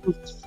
ค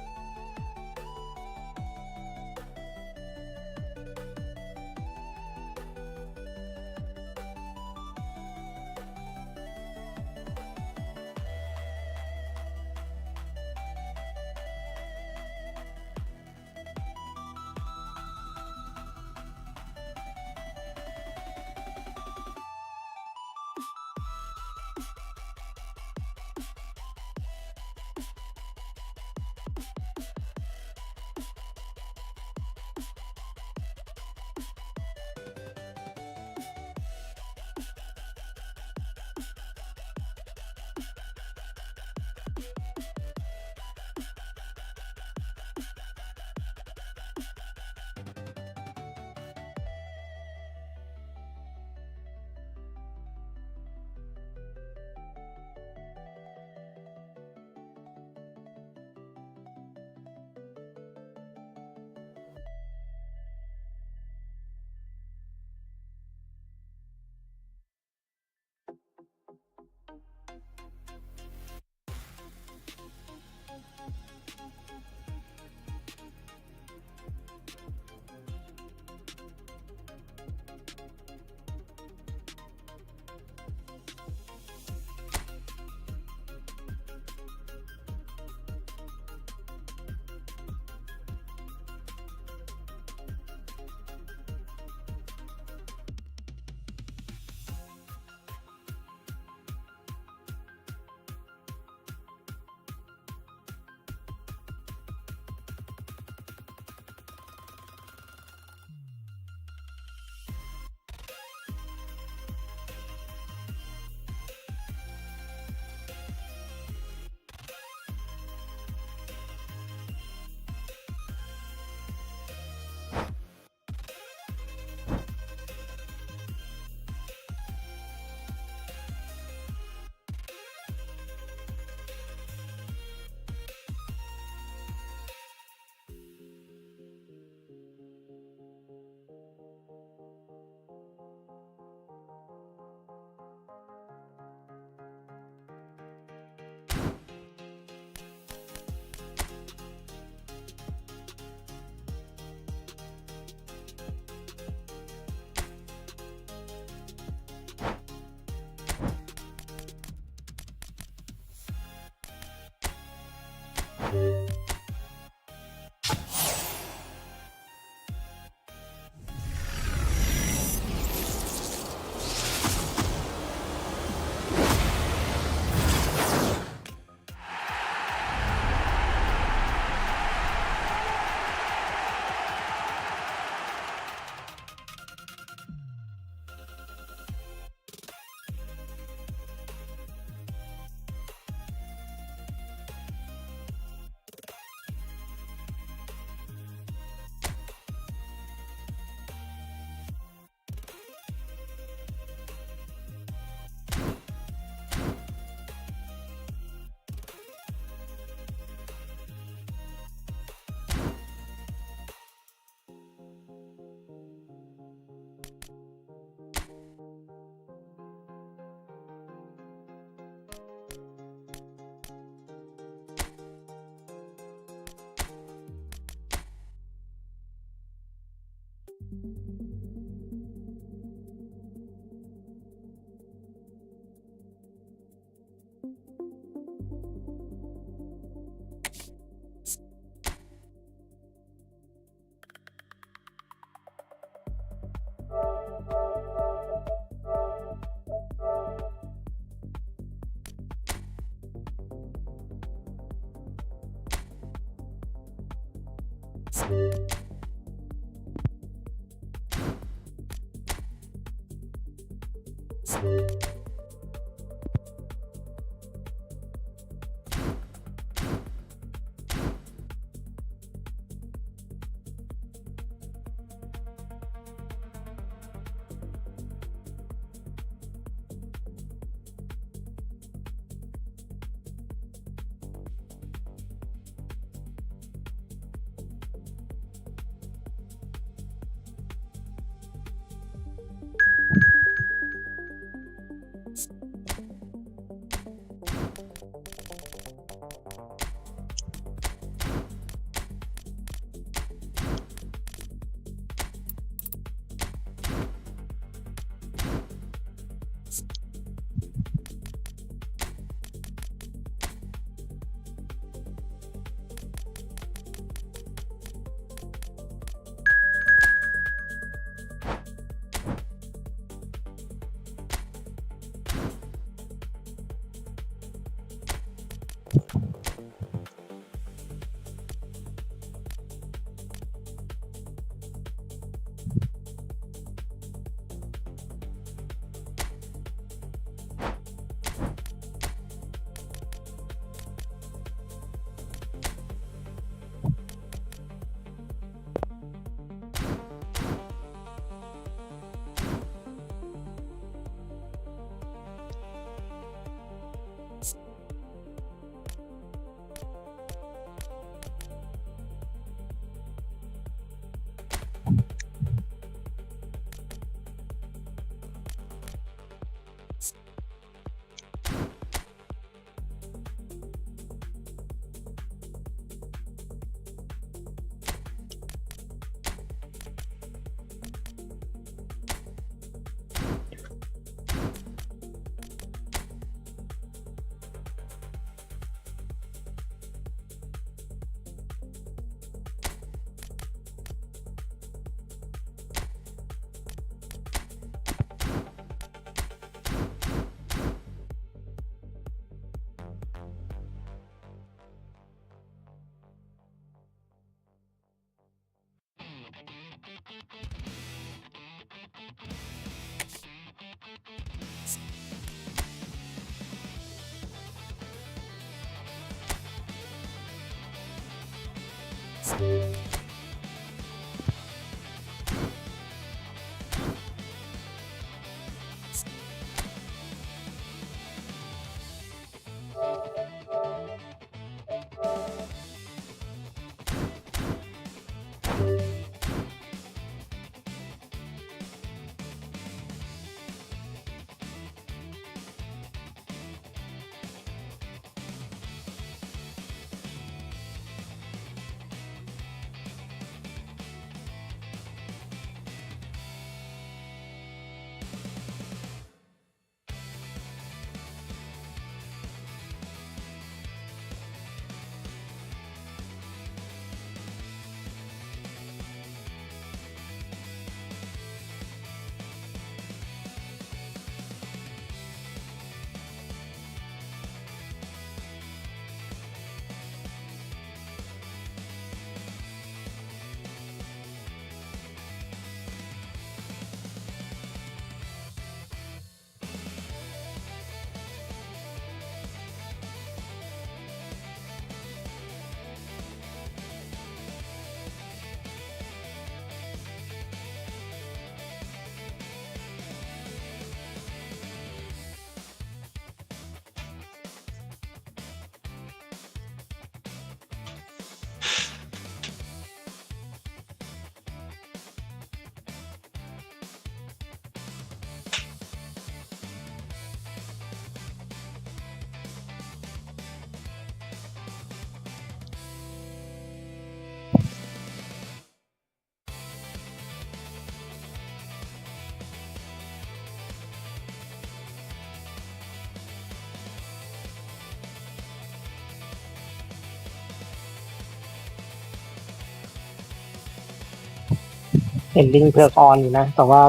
เห็นลิงเผือกออนอยู่นะแต่ว่า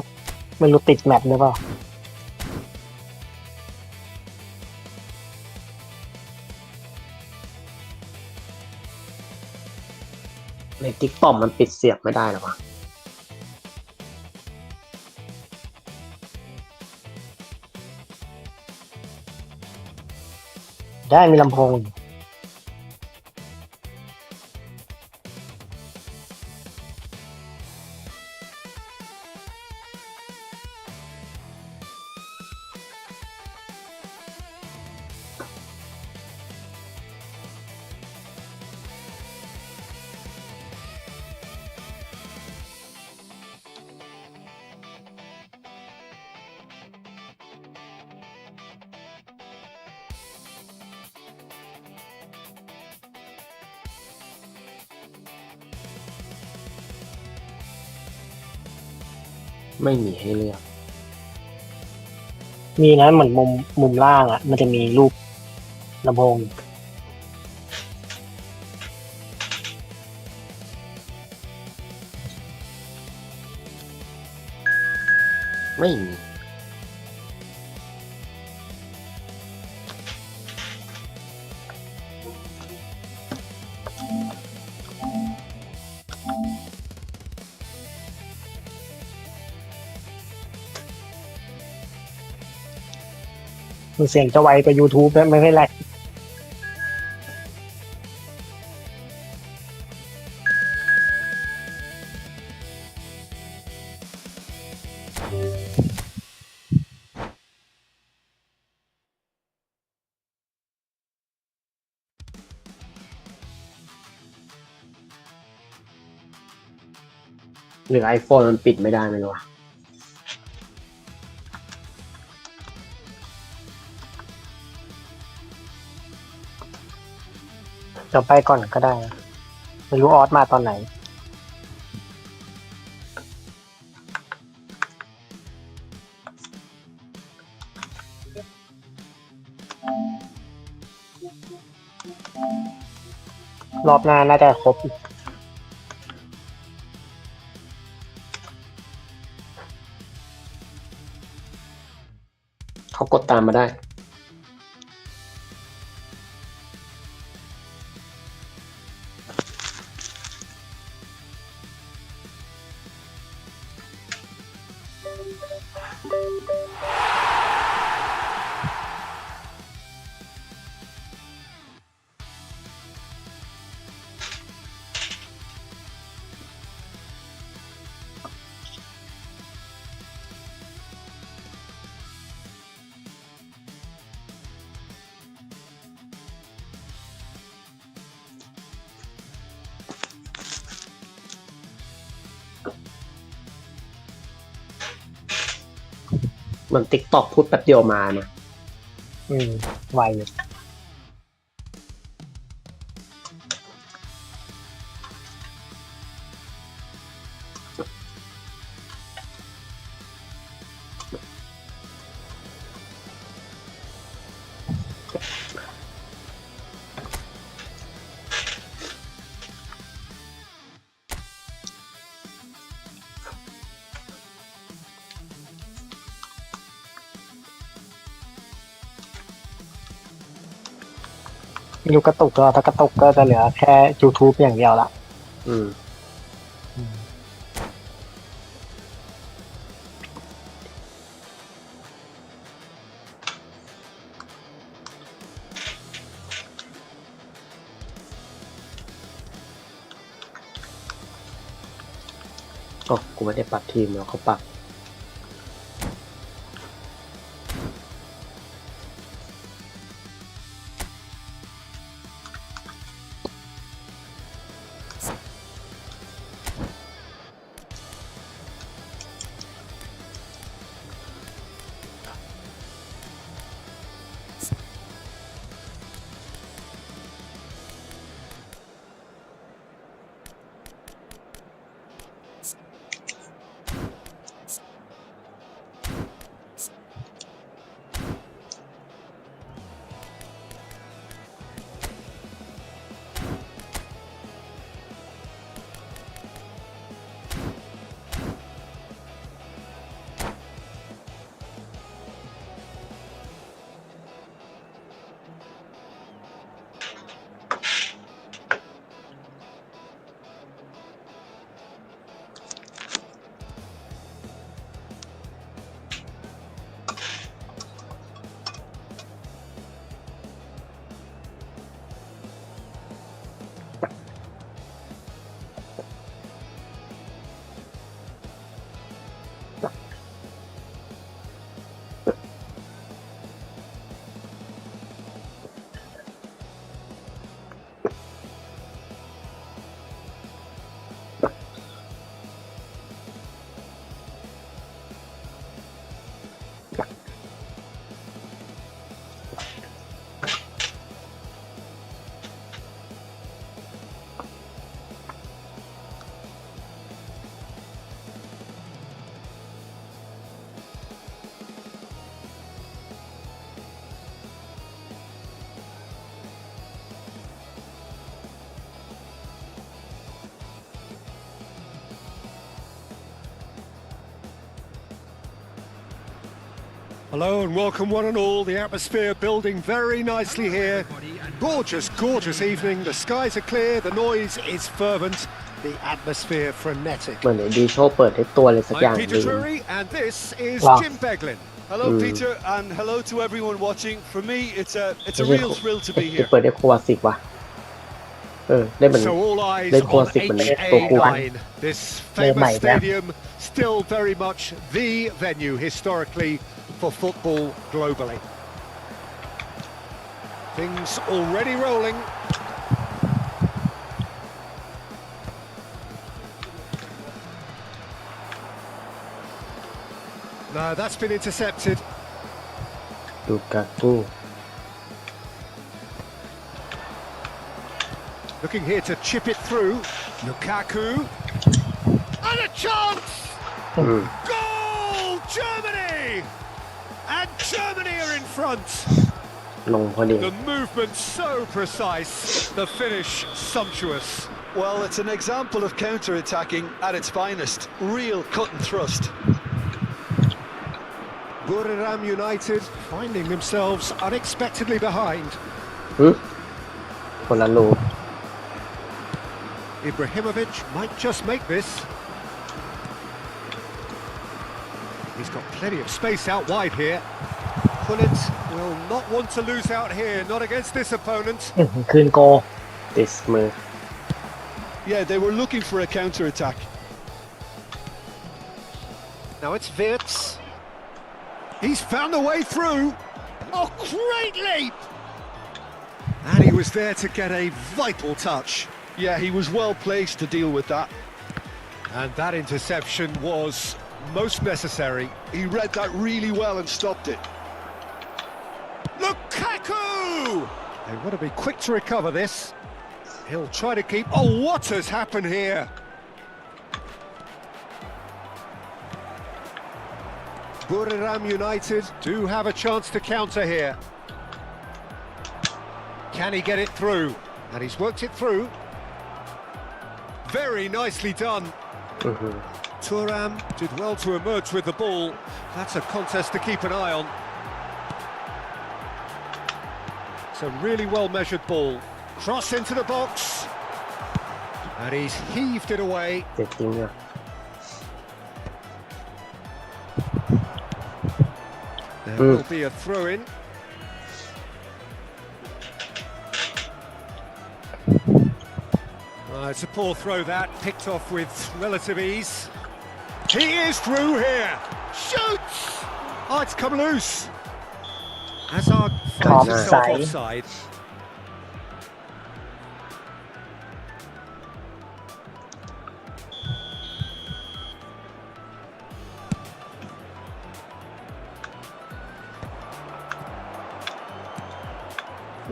ไม่รู้ติดแมตช์หรือเปล่าในติ๊กป้อมมันปิดเสียงไม่ได้หรอวะได้มีลำโพงไม่มีให้เลือกมีนะเหมือนมุมล่างอ่ะมันจะมีรูปลำโพงไม่มี เสียงจะไวกว่า YouTube ไม่แหลกหรือ iPhone มันปิดไม่ได้ไหมวะจะไปก่อนก็ได้นะไม่รู้ออสมาตอนไหนรอบหน้าน่าจะครบเขากดตามมาได้เหมือน TikTok พูดแป๊บเดียวมานะ ไวเลยไม่รู้กระตุกก็ถ้ากระตุกก็จะเหลือแค่ YouTube อย่างเดียวละก็กูไม่ได้ปรับทีมแล้วเขาปรับHello and welcome one and all. The atmosphere building very nicely here. Gorgeous, gorgeous evening. The skies are clear, the noise is fervent, the atmosphere frenetic. เหมือนดีโชว์เปิดให้ตัวอะไรสักอย่าง I'm ห Peter นึ่ง Drury and this is Wow. Jim Beglin. Hello, Peter, and hello to everyone watching. For me, it's a real thrill to be กู here. เปิดได้โควาสิกว่ะได้เหมือน So all eyes They call on it when HA they go Line. This famous stadium still very much the venue historically for football globally. Things already rolling. No, that's been intercepted. ดูกากู Looking here to chip it through. Lukaku. And a chance! Goal! Germany! And Germany are in front. ลงพอดี The movement so precise, the finish sumptuous. Well, it's an example of counter-attacking at its finest. Real cut and thrust. Buriram United finding themselves unexpectedly behind. คนละลูก Ibrahimovic might just make this. He's got plenty of space out wide here. Pullet will not want to lose out here, not against this opponent. คืนโก ติดมือ Yeah, they were looking for a counter-attack. Now it's Wirtz. He's found a way through. Oh, great leap! And he was there to get a vital touch. Yeah, he was well placed to deal with that. And that interception was most necessary. He read that really well and stopped it. Lukaku! They want to be quick to recover this. He'll try to keep... Oh, what has happened here? Buriram United do have a chance to counter here. Can he get it through? And he's worked it through. Very nicely done. Thuram did well to emerge with the ball. That's a contest to keep an eye on. It's a really well-measured ball. Cross into the box. And he's heaved it away. เจ็บจริงอ่ะ There will be a throw-in. It's a poor throw that, picked off with relative ease. He is through here. Shoots! Oh, it's come loose. Hazard finds himself offside.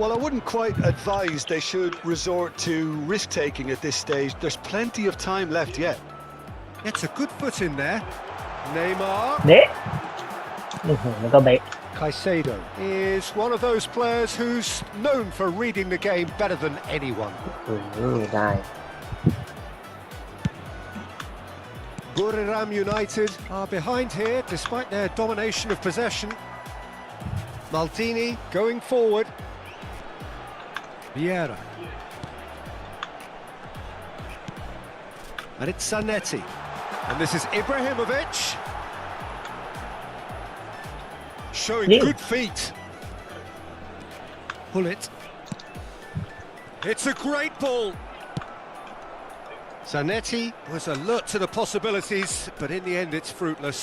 Well, I wouldn't quite advise they should resort to risk-taking at this stage. There's plenty of time left yet. It's a good foot in there. Neymar. เด๊ะแล้วก็เบะ Caicedo is one of those players who's known for reading the game better than anyone. ได้ Buriram United are behind here despite their domination of possession. Maldini going forward. Vieira. And it's Zanetti. And this is Ibrahimovic. Showing good feet. Pull it. It's a great ball. Zanetti was alert to the possibilities, but in the end it's fruitless.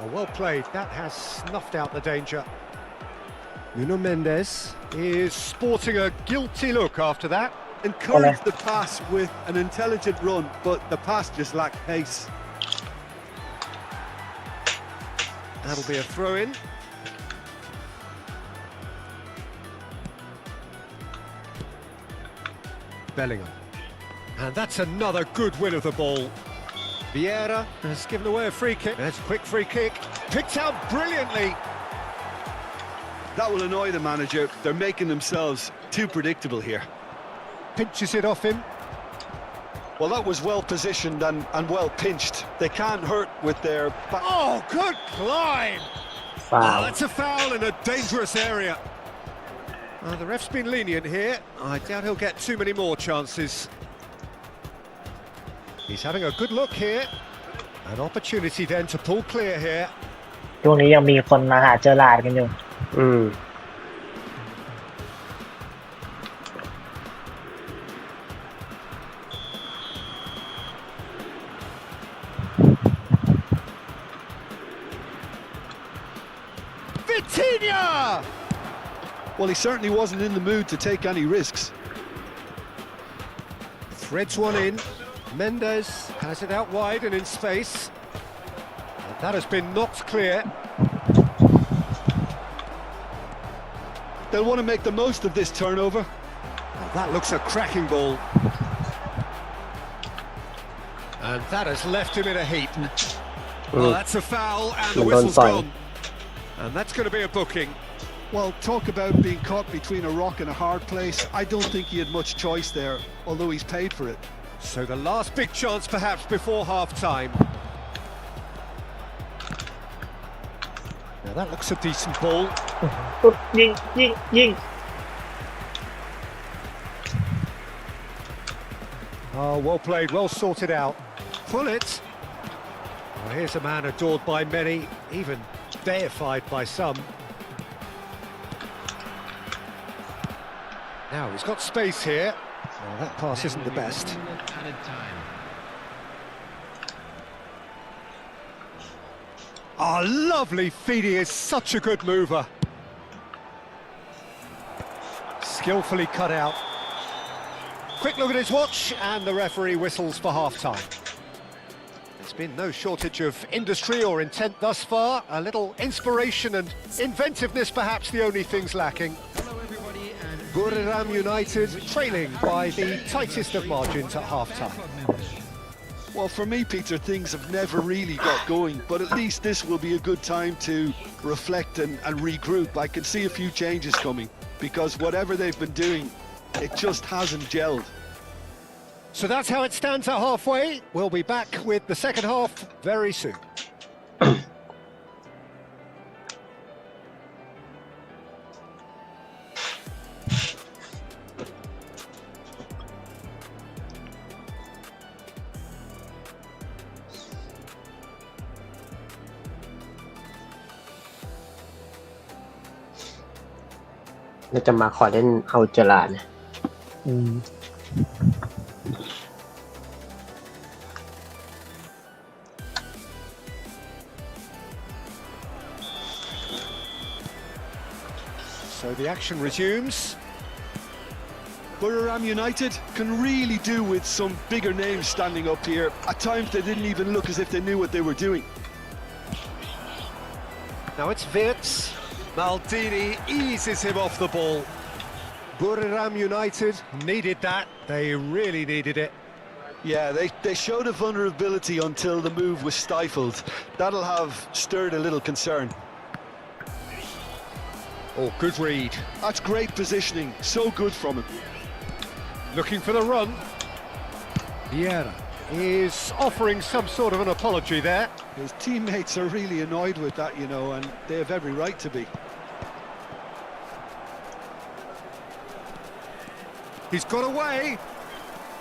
Oh, well played. That has snuffed out the danger. Nuno Mendes is sporting a guilty look after that. Encouraged the pass with an intelligent run, but the pass just lacked pace. That'll be a throw-in. Bellingham. And that's another good win of the ball. Vieira has given away a free kick. That's a quick free kick. Picked out brilliantly. That will annoy the manager. They're making themselves too predictable here. Pinches it off him. Well, that was well positioned and well pinched. They can't hurt with their back. Oh, good climb! ฟาว Oh, that's a foul in a dangerous area. The ref's been lenient here. I doubt he'll get too many more chances. He's having a good look here. An opportunity then to pull clear here. ช่วงนี้ยังมีคนมาหาเจอหลาดกันอยู่ Vitinha! Well, he certainly wasn't in the mood to take any risks. Threads one in. Mendes has it out wide and in space. And that has been knocked clear. They'll want to make the most of this turnover. Well, that looks a cracking ball. And that has left him in a heap. Well, that's a foul and the whistle's gone. And that's going to be a booking. Well, talk about being caught between a rock and a hard place. I don't think he had much choice there, although he's paid for it. So the last big chance perhaps before half-time. Now that looks a decent ball. ยิง Oh, well played, well sorted out. Pull it. Well, here's a man adored by many, even deified by some. Now he's got space here. Well, that pass isn't the best. Oh, lovely feed. He is such a good mover. Skillfully cut out. Quick look at his watch, and the referee whistles for half-time. There's been no shortage of industry or intent thus far. A little inspiration and inventiveness, perhaps the only things lacking. Buriram United trailing by the tightest of margins at half-time. Well, for me, Peter, things have never really got going, but at least this will be a good time to reflect and regroup. I can see a few changes coming, because whatever they've been doing, it just hasn't gelled. So that's how it stands at halfway. We'll be back with the second half very soon. เราจะมาขอเล่นเอาเจลานะ So the action resumes. Buriram United can really do with some bigger names standing up here. At times they didn't even look as if they knew what they were doing. Now it's Wirtz. Maldini eases him off the ball. Buriram United needed that. They really needed it. Yeah, they showed a vulnerability until the move was stifled. That'll have stirred a little concern. Oh, good read. That's great positioning. So good from him. Looking for the run. Vieira is offering some sort of an apology there. His teammates are really annoyed with that, you know, and they have every right to be. He's got away.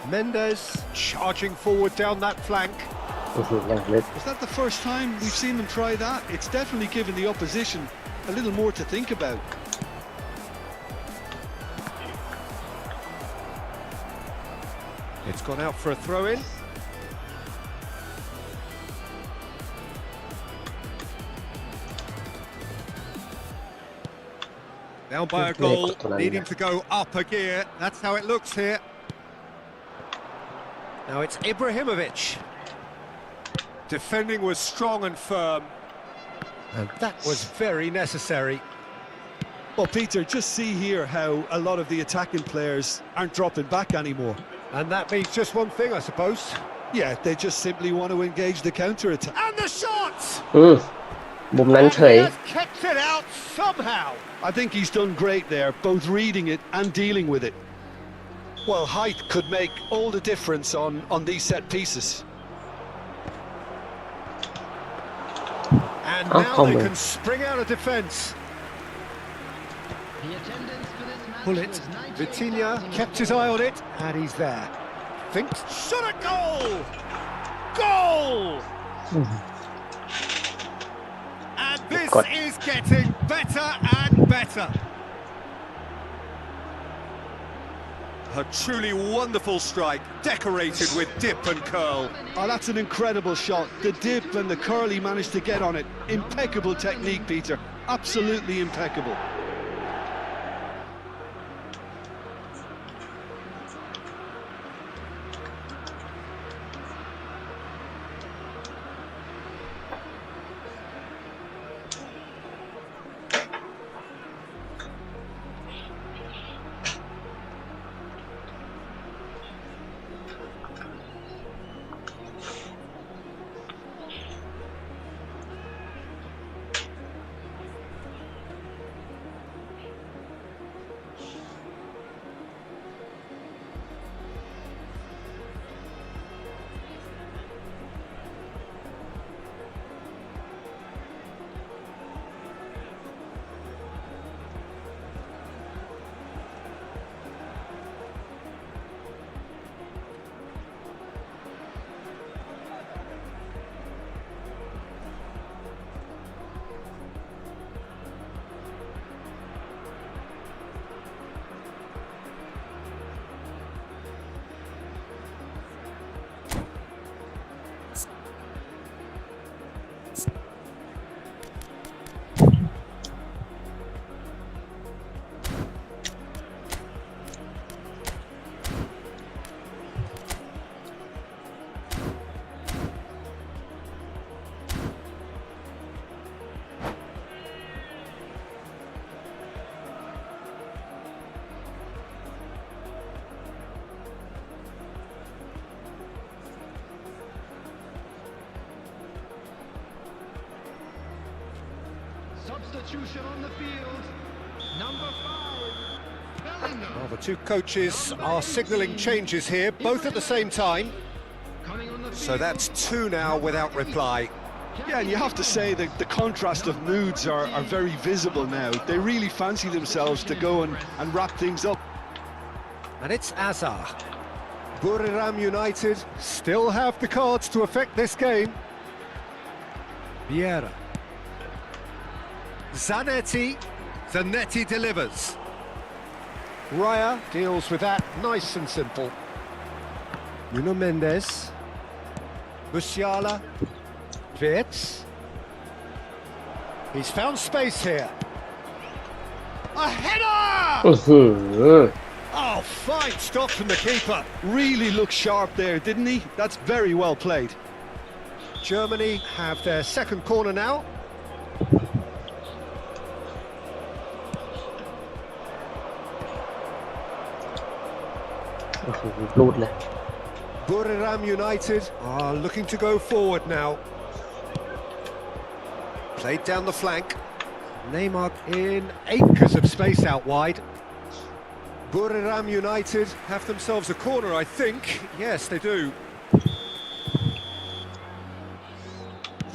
Mendes charging forward down that flank. ยังลึก Is that the first time we've seen them try that? It's definitely given the opposition a little more to think about. It's gone out for a throw-in. Down by a goal, needing to go up a gear. That's how it looks here. Now it's Ibrahimovic. Defending was strong and firm. And that was very necessary. Well, Peter, just see here how a lot of the attacking players aren't dropping back anymore. And that means just one thing, I suppose. Yeah, they just simply want to engage the counter-attack. And the shot! มุมนั้นเฉย And he has kept it out somehow. I think he's done great there, both reading it and dealing with it. Well, height could make all the difference on these set pieces. And now they can spring out of defence. Pull it. Vitinha kept his eye on it, and he's there. Thinks, shot a goal! Goal! And this Got- is getting better and better. A truly wonderful strike, decorated with dip and curl. Oh, that's an incredible shot. The dip and the curl he managed to get on it. Impeccable technique, Peter. Absolutely impeccable. Substitution on the field. Number 5. Bellingham. Well, the two coaches are signalling changes here, both at the same time. Coming on the So field. that's two now without reply. Yeah, and you have to say that the contrast of moods are very visible now. They really fancy themselves to go and wrap things up. And it's Azar. Buriram United still have the cards to affect this game. Vieira. Zanetti delivers. Raya deals with that nice and simple. Nuno Mendes. Musiala. Wirtz. He's found space here. A header! อื้อหือ Oh, fine stop from the keeper. Really looked sharp there, didn't he? That's very well played. Germany have their second corner now. Buriram United are looking to go forward now. Played down the flank. Neymar in acres of space out wide. Buriram United have themselves a corner, I think. Yes, they do.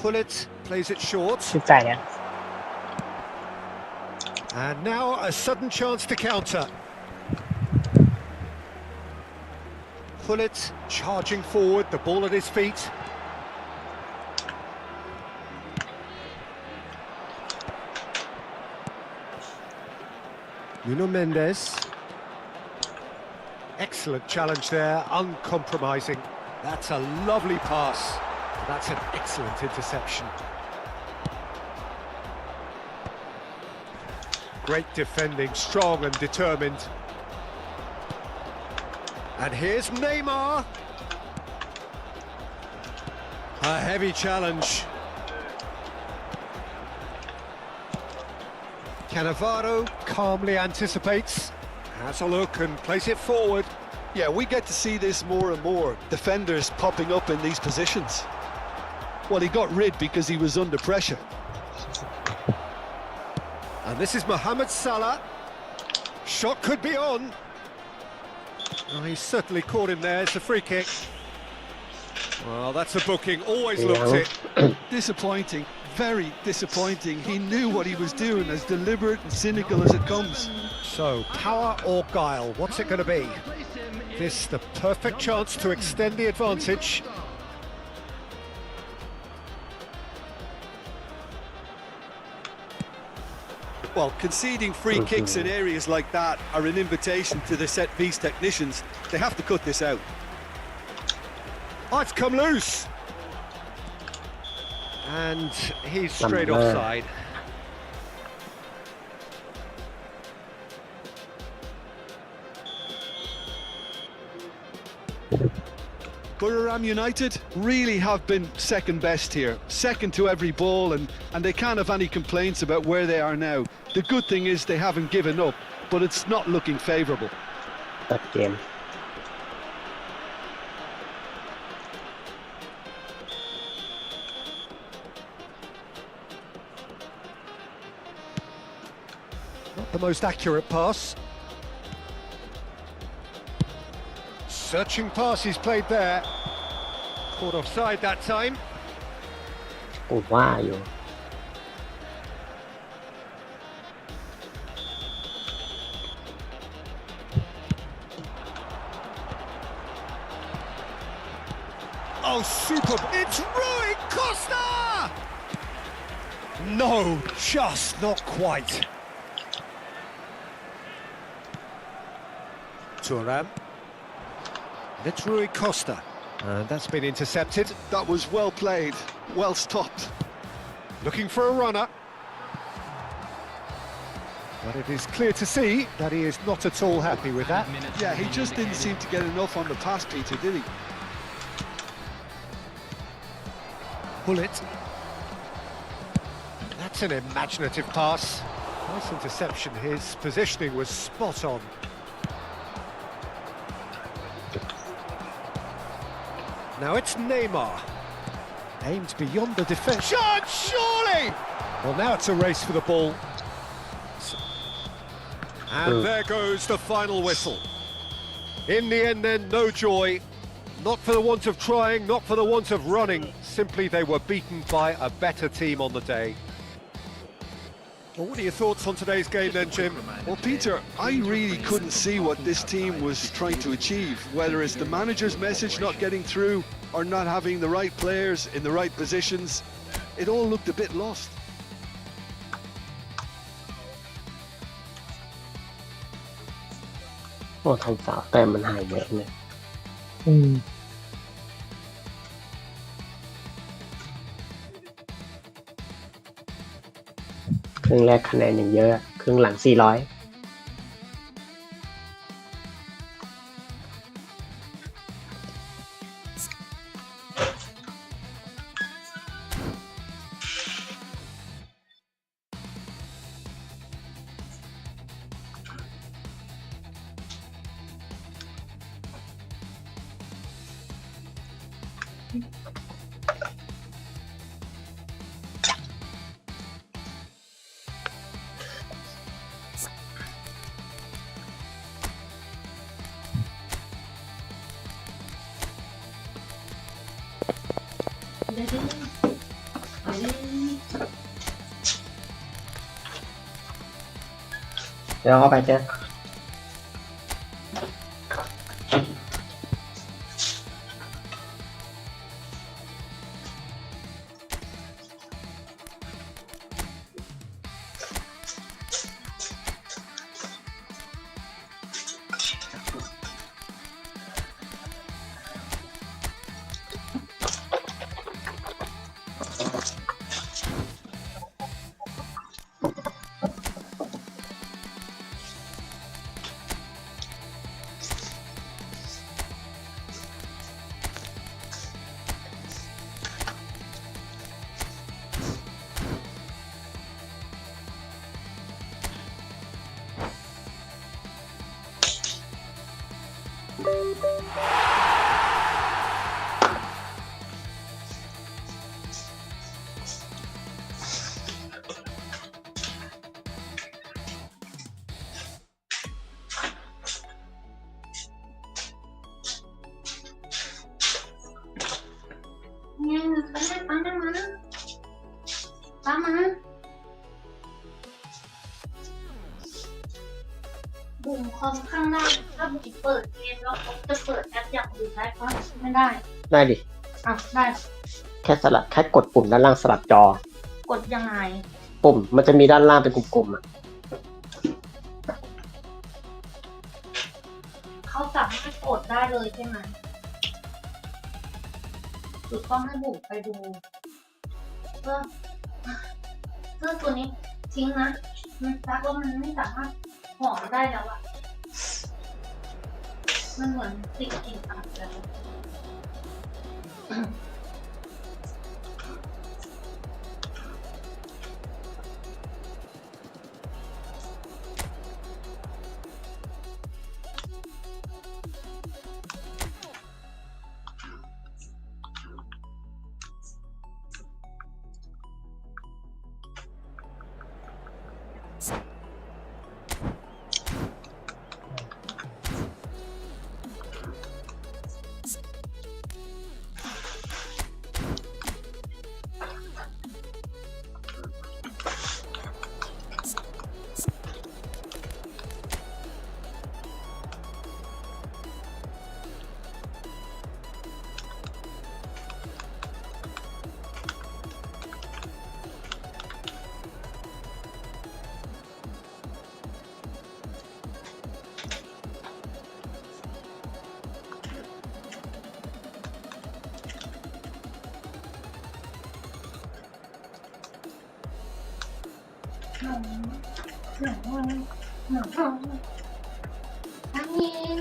Pullet plays it short. ชื่นใจเนี่ย And now a sudden chance to counter. Pullet charging forward, the ball at his feet. Nuno Mendes. Excellent challenge there, uncompromising. That's a lovely pass. That's an excellent interception. Great defending, strong and determined. And here's Neymar. A heavy challenge. Cannavaro calmly anticipates, has a look and plays it forward. Yeah, we get to see this more and more. Defenders popping up in these positions. Well, he got rid because he was under pressure. And this is Mohamed Salah. Shot could be on. Oh, he's certainly caught him there. It's a free kick. Well, that's a booking. Always looked it. Disappointing, very disappointing. He knew what he was doing, as deliberate and cynical as it comes. So, power or guile? What's it going to be? This the perfect chance to extend the advantage. Well, conceding free kicks in areas like that are an invitation to the set-piece technicians. They have to cut this out. Oh, it's come loose. And he's straight offside. Buriram United really have been second best here, second to every ball, and they can't have any complaints about where they are now. The good thing is they haven't given up, but it's not looking favourable. ตัดเกม Not the most accurate pass. Searching pass he's played there. Caught offside that time. กูว่าอยู่ Oh, super! It's Rui Costa! No, just not quite. Thuram. It's Rui Costa. And that's been intercepted. That was well played, well stopped. Looking for a runner. But it is clear to see that he is not at all happy with that. Yeah, he just didn't seem to get enough on the pass, Peter, did he? Bullet. That's an imaginative pass. Nice interception. His positioning was spot on. Now it's Neymar. Aimed beyond the defence. Shot, surely! Well, now it's a race for the ball. And there goes the final whistle. In the end then, no joy. Not for the want of trying, not for the want of running. Simply they were beaten by a better team on the day. Well, what are your thoughts on today's game then, Jim? Well, Peter, I really couldn't see what this team was trying to achieve, whether it's the manager's message not getting through or not having the right players in the right positions. It all looked a bit lost. โอ้ทำสาวแต่มันหายเยอะเนี่ย ครึ่งแรกคะแนนอย่างเยอะครึ่งหลัง400เดี๋ยวเข้าไปเจ้าบุ่มคอมข้างล่างถ้าบุ่มเปิดเกมแล้วผมจะเปิดแอปอย่างอื่นได้ปะไม่ได้ ได้ดิ อ่ะได้ แค่กดปุ่มด้านล่างสลับจอ กดยังไง ปุ่มมันจะมีด้านล่างเป็นกลุ่มๆอ่ะ เขาสามารถกดได้เลยใช่ไหมหรือต้องให้บุ๋มไปดูเสื้อตัวนี้ทิ้งนะมันซักว่ามันไม่สามารถห่อได้แล้วอะมันเหมือนติดกลิ่นอับแล้ว น้ำเย็น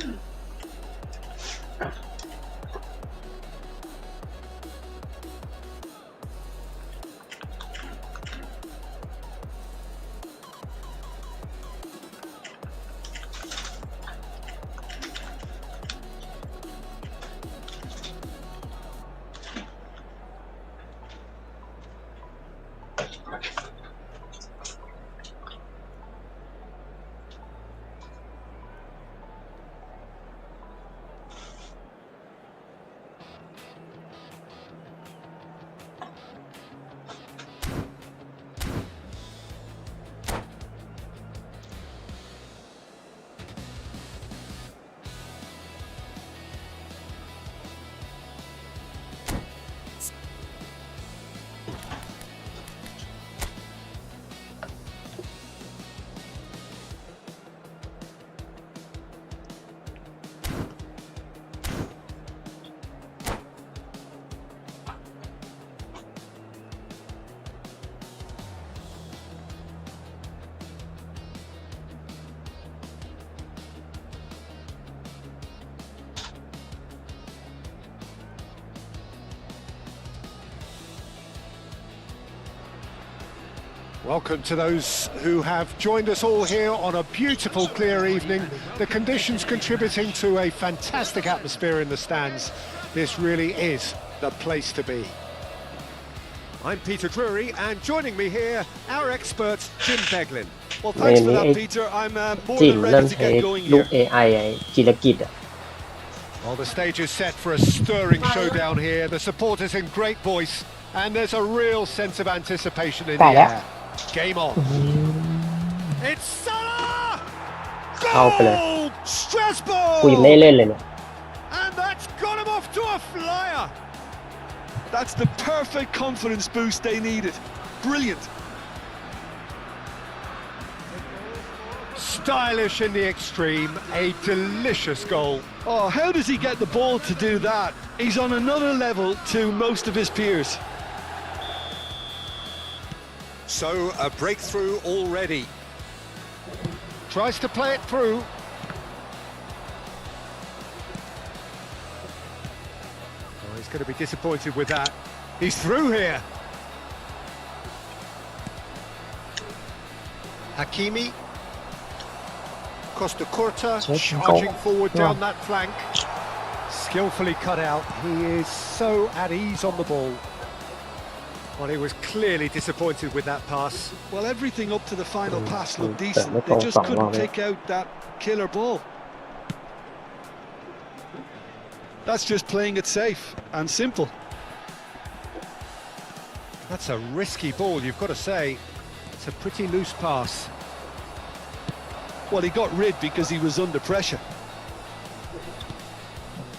Welcome to those who have joined us all here on a beautiful, clear evening. The conditions contributing to a fantastic atmosphere in the stands. This really is the place to be. I'm Peter Drury, and joining me here, our expert, Jim Beglin. Well, thanks for that, Peter. I'm more จิ่ม than เริ่ม ready to ใช้ get going ลูก here. AI จิรกิจอ่ะ Well, the stage is set for a stirring showdown here. The supporters in great voice, and there's a real sense of anticipation in the air. Game on. It's Salah! เข้าไปเลย Goal! กูยังไม่ได้ Strasbourg! เล่นเลยเนี่ย And that's got him off to a flyer. That's the perfect confidence boost they needed. Brilliant. Stylish in the extreme, a delicious goal. Oh, how does he get the ball to do that? He's on another level to most of his peers. So a breakthrough already. Tries to play it through. Oh, he's going to be disappointed with that. He's through here. Hakimi. Costa Curta charging forward down that flank. Skillfully cut out. He is so at ease on the ball. Well, he was clearly disappointed with that pass. Well, everything up to the final pass looked decent. They just couldn't pick out that killer ball. That's just playing it safe and simple. That's a risky ball, you've got to say. It's a pretty loose pass. Well, he got rid because he was under pressure.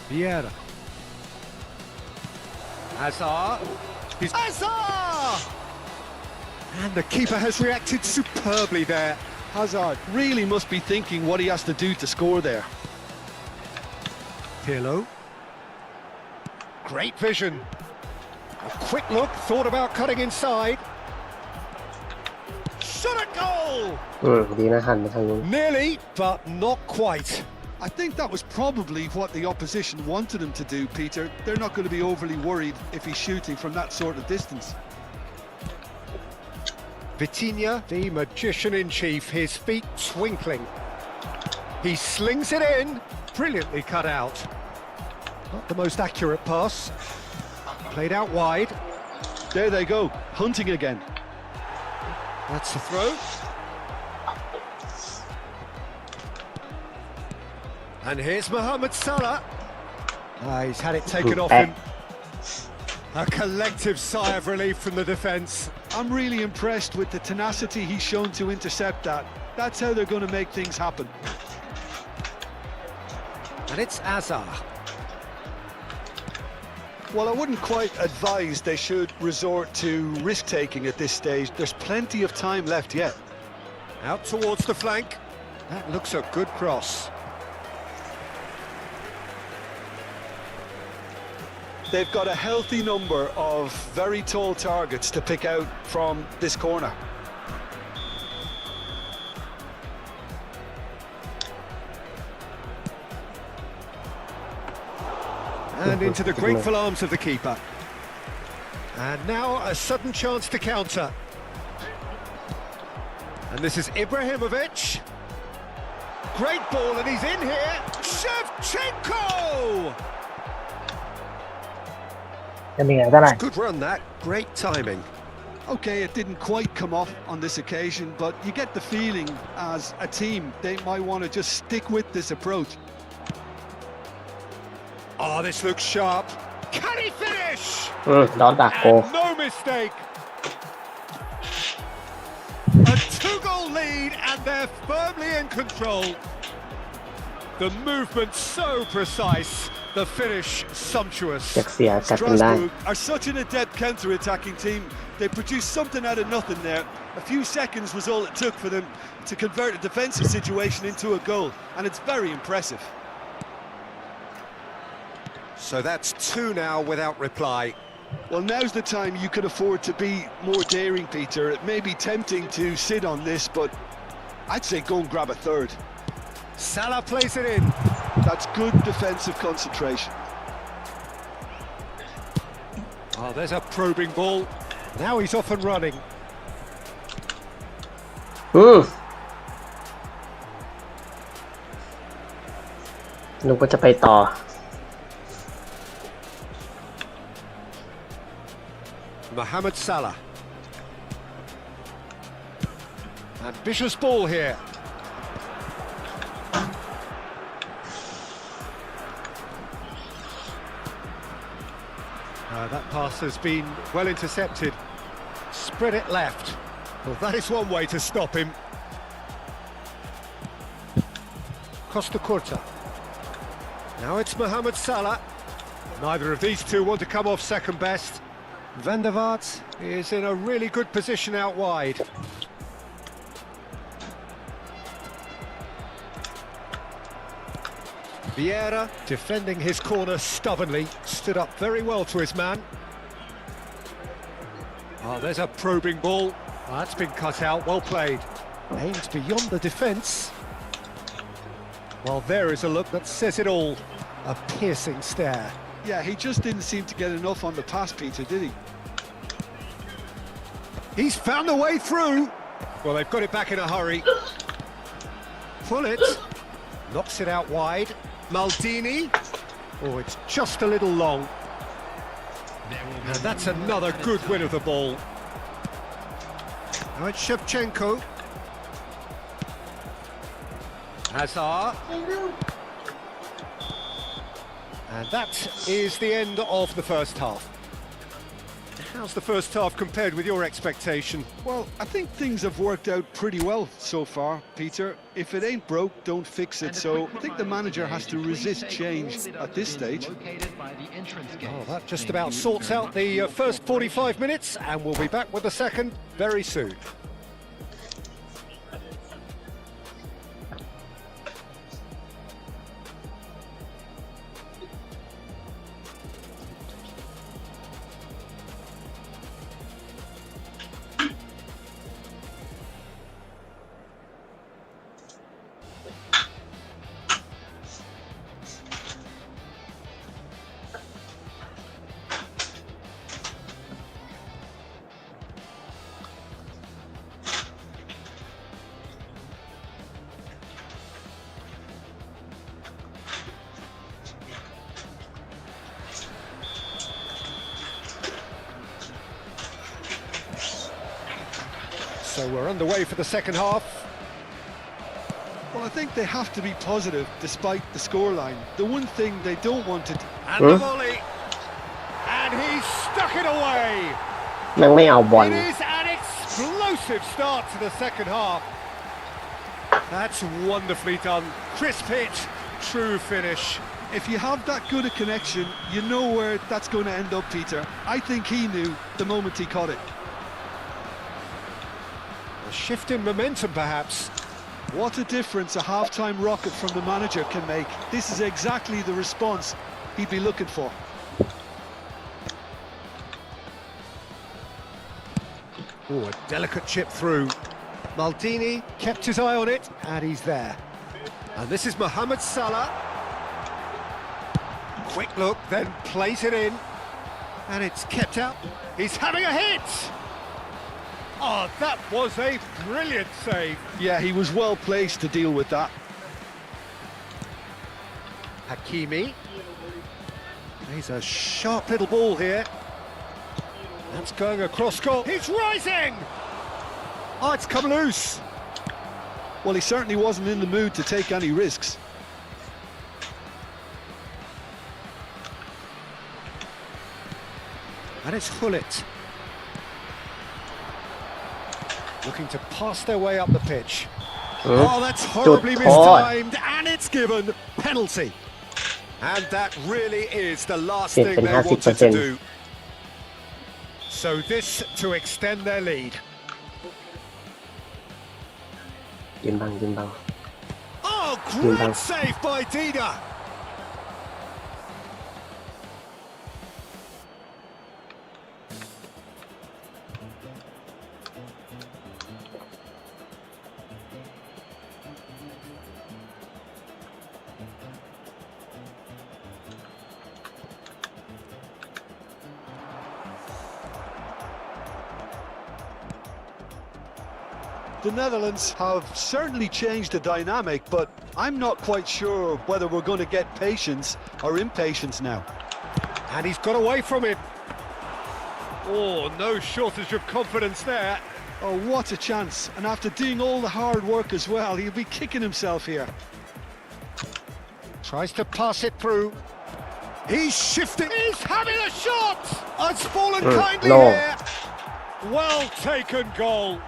Vieira. Hazard. Hazard! And the keeper has reacted superbly there. Hazard really must be thinking what he has to do to score there. Pirlo. Great vision. A quick look, thought about cutting inside. Shot at goal! ดีนะหันไปทางนู้น Nearly, but not quite. I think that was probably what the opposition wanted him to do, Peter. They're not going to be overly worried if he's shooting from that sort of distance. Vitinha, the magician-in-chief, his feet twinkling. He slings it in, brilliantly cut out. Not the most accurate pass. Played out wide. There they go, hunting again. That's the throw. And here's Mohamed Salah. He's had it taken off him. A collective sigh of relief from the defence. I'm really impressed with the tenacity he's shown to intercept that. That's how they're going to make things happen. And it's Azar. Well, I wouldn't quite advise they should resort to risk-taking at this stage. There's plenty of time left yet. Out towards the flank. That looks a good cross. They've got a healthy number of very tall targets to pick out from this corner. And into the grateful arms of the keeper. And now a sudden chance to counter. And this is Ibrahimovic. Great ball, and he's in here. Shevchenko! จะมีไงเท่าไหร่ Good run that. Great timing. Okay, it didn't quite come off on this occasion, but you get the feeling as a team they might want to just stick with this approach. Oh, this looks sharp. Can he finish? ดอนดักโก And no mistake. A 2-goal lead, and they're firmly in control. The movement so precise, the finish sumptuous. จากเสียกลับกันได้ Strasbourg are such an adept counter-attacking team. They produced something out of nothing there. A few seconds was all it took for them to convert a defensive situation into a goal, and it's very impressive. So that's 2 now without reply. Well, now's the time you can afford to be more daring, Peter. It may be tempting to sit on this, but I'd say go and grab a third. Salah plays it in. That's good defensive concentration. Oh, there's a probing ball. Now he's off and running. นึกว่าจะไปต่อ Mohamed Salah. Ambitious ball here. That pass has been well intercepted. Spread it left. Well, that is one way to stop him. Costa Curta. Now it's Mohamed Salah. Neither of these two want to come off second best. Van der Vaart is in a really good position out wide. Vieira, defending his corner stubbornly, stood up very well to his man. Oh, there's a probing ball. Oh, that's been cut out, well played. Aimed beyond the defence. Well, there is a look that says it all. A piercing stare. Yeah, he just didn't seem to get enough on the pass, Peter, did he? He's found a way through. Well, they've got it back in a hurry. Pull it. Knocks it out wide. Maldini. Oh, it's just a little long. And that's another good win of the ball. Now it's Shevchenko. Hazard. And that is the end of the first half. how's the first half compared with your expectation? Well, I think things have worked out pretty well so far, Peter. If it ain't broke, don't fix it. So I think the manager has to resist change at this stage. Oh, that just about sorts out the first 45 minutes, and we'll be back with the second very soon. So we're underway for the second half. Well, I think they have to be positive despite the scoreline. The one thing they don't want to... And the volley. And he's stuck it away. แม่งไม่เอาบอล It is an explosive start to the second half. That's wonderfully done. Crisp hit, true finish. If you have that good a connection, you know where that's going to end up, Peter. I think he knew the moment he caught it. A shift in momentum, perhaps. What a difference a half-time rocket from the manager can make. This is exactly the response he'd be looking for. Oh, a delicate chip through. Maldini kept his eye on it, and he's there. And this is Mohamed Salah. Quick look, then plays it in. And it's kept out. He's having a hit! Oh, that was a brilliant save. Yeah, he was well placed to deal with that. Hakimi. He's a sharp little ball here. That's going across goal. He's rising! Oh, it's come loose. Well, he certainly wasn't in the mood to take any risks. And it's Hullet. Looking to pass their way up the pitch. Oh, that's horribly mistimed, and it's given penalty. And that really is the last thing they wanted to do. So this to extend their lead. ยืนบัง Oh, great save by Dida. The Netherlands have certainly changed the dynamic, but I'm not quite sure whether we're going to get patience or impatience now. And he's got away from him. Oh, no shortage of confidence there. Oh, what a chance. And after doing all the hard work as well, he'll be kicking himself here. Tries to pass it through. He's shifting. He's having a shot. It's fallen kindly here. Well taken goal.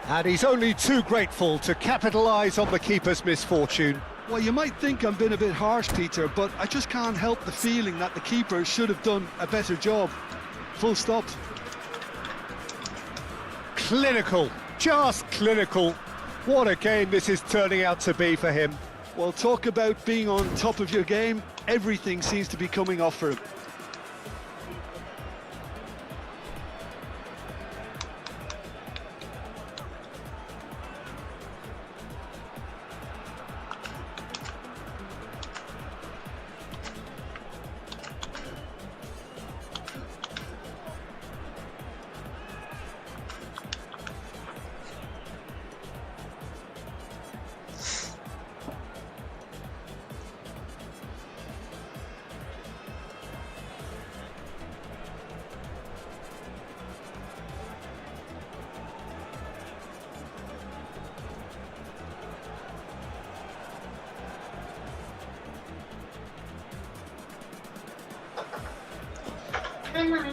And he's only too grateful to capitalise on the keeper's misfortune. Well, you might think I'm being a bit harsh, Peter, but I just can't help the feeling that the keeper should have done a better job. Full stop. Clinical, just clinical. What a game this is turning out to be for him. Well, talk about being on top of your game. Everything seems to be coming off for him.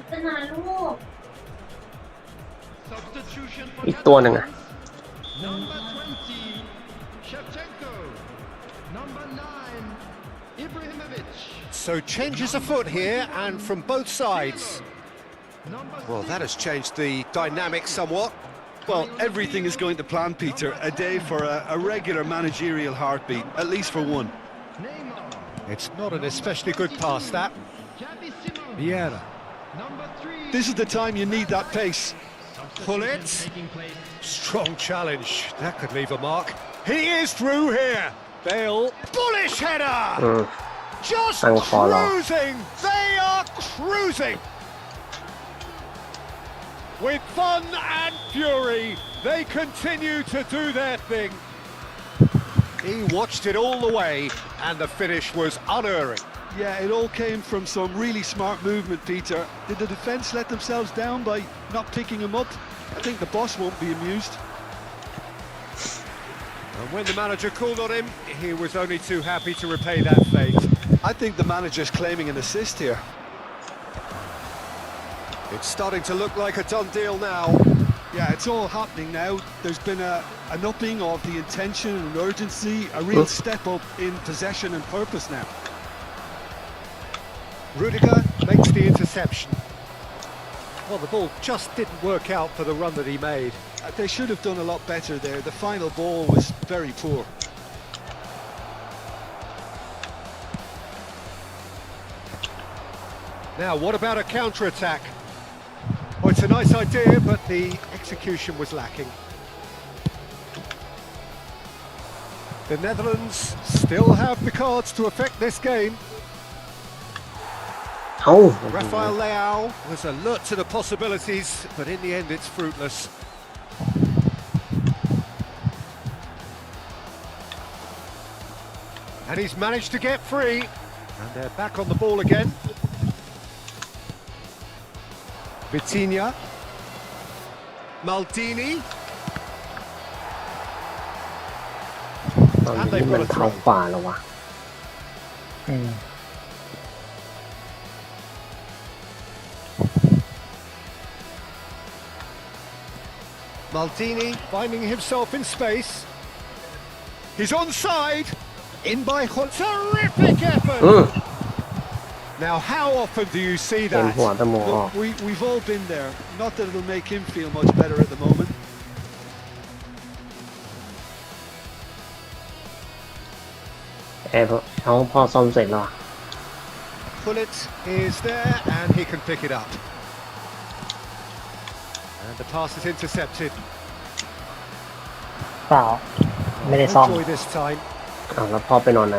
เป็นไหนลูก Substitution for อีกตัวหนึ่งอะ Number 20, Shevchenko. Number 9, Ibrahimovic. So changes afoot here and from both sides. Number Well, that has changed the dynamic somewhat. Well, everything is going to plan, Peter. A day for a regular managerial heartbeat, at least for one. Neymar. It's not an especially good pass, that. Xavi Simons. Vieira. Number 3. This is the time you need that pace. Pull it. Taking place. Strong challenge. That could leave a mark. He is through here. Bale. Bullish header. อืม Just Thank God. cruising. They are cruising. With fun and fury, they continue to do their thing. He watched it all the way, and the finish was unerring. Yeah, it all came from some really smart movement, Peter. Did the defence let themselves down by not picking him up? I think the boss won't be amused. And when the manager called on him, he was only too happy to repay that fate. I think the manager's claiming an assist here. It's starting to look like a done deal now. Yeah, it's all happening now. There's been an upping of the intention and urgency, a real step up in possession and purpose now. Rudiger makes the interception. Well, the ball just didn't work out for the run that he made. They should have done a lot better there. The final ball was very poor. Now, what about a counter-attack? Well, it's a nice idea, but the execution was lacking. The Netherlands still have the cards to affect this game. เอ้า Rafael Leao was alert to the possibilities, but in the end it's fruitless. And he's managed to get free, and they're back on the ball again. Vitinha. Maldini. ตอนนี้มันเท้าขวาแล้ววะ อืม Maldini finding himself in space. He's onside. In by Hunt. Terrific effort. อืม Now, how often do you see เต็ม that? หัวตะโมออก Look, we've all been there. Not that it'll make him feel much better at the moment. เขาพอซ่อมเสร็จแล้ว Pullet is there, and he can pick it up. And the pass is intercepted. เปล่า ไม่ได้ซ่อม Enjoy this time. อ้าวแล้วพ่อไปนอนไหน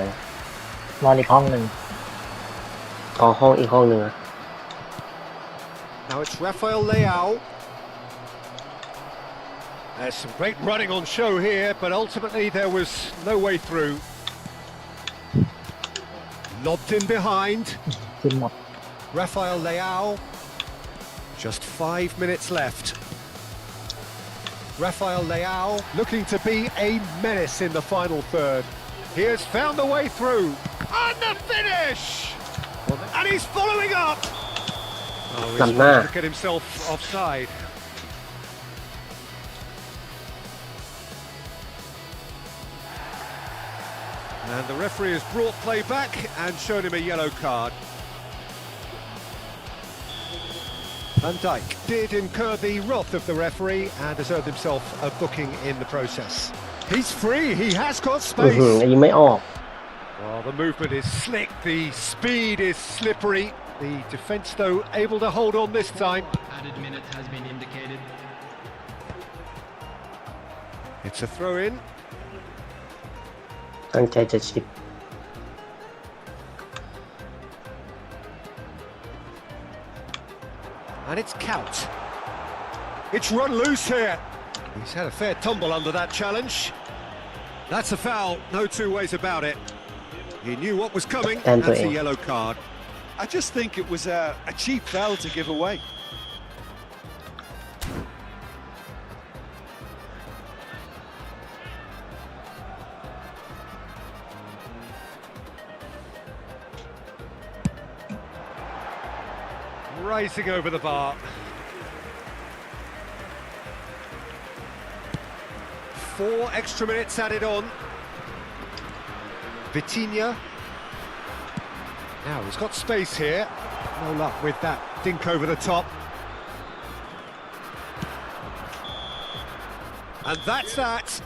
นอนอีกห้องหนึ่ง อ๋อห้องอีกห้องหนึ่งอะ Now it's Rafael Leao. There's some great running on show here, but ultimately there was no way through. Lobbed in behind. ขึ้นหมด Rafael Leao. Just 5 minutes left. Rafael Leao looking to be a menace in the final third. He has found a way through. And the finish! And he's following up. Oh, he's managed to get himself offside. And the referee has brought play back and shown him a yellow card. Van Dijk did incur the wrath of the referee and has earned himself a booking in the process. He's free, he has got อือหือ space. ยิงไม่ออก Well, the movement is slick, the speed is slippery. The defence, though, able to hold on this time. Added minute has been indicated. It's a throw-in. ตั้งใจจะชิป And it's Count. It's run loose here. He's had a fair tumble under that challenge. That's a foul, no two ways about it. He knew what was coming, And that's a playing. yellow card. I just think it was a cheap foul to give away. Racing over the bar. 4 extra minutes added on. Vitinha. Now he's got space here. No luck with that dink over the top. And that's that.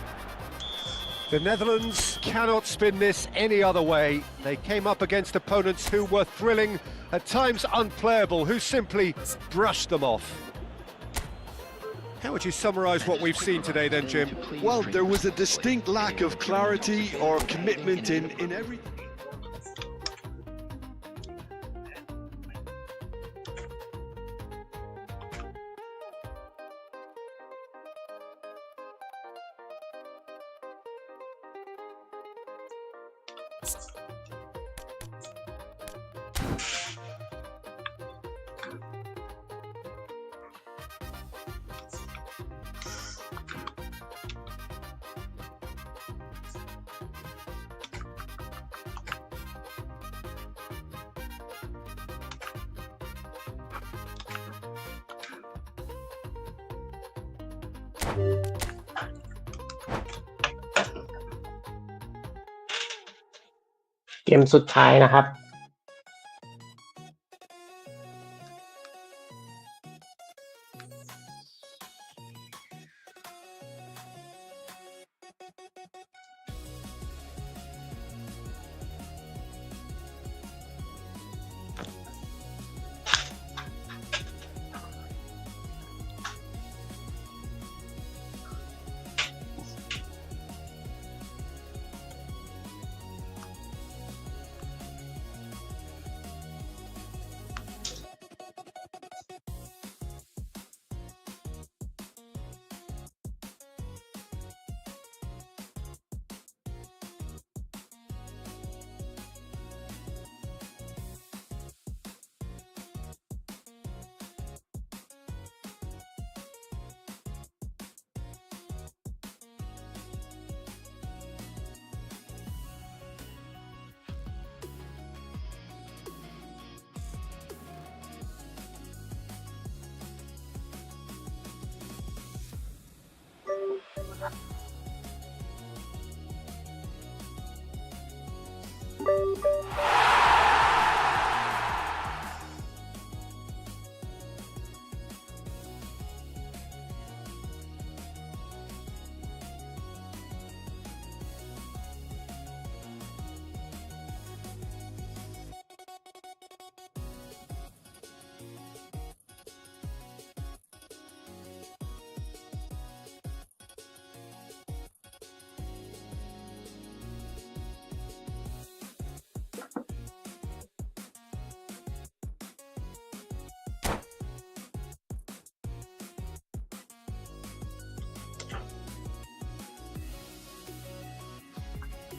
The Netherlands cannot spin this any other way. They came up against opponents who were thrilling, at times unplayable, who simply brushed them off. How would you summarise what we've seen today then, Jim? Well, there was a distinct lack of clarity or commitment in everything. เกมสุดท้ายนะครับ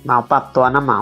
เหมาปรับตัวนะเหมา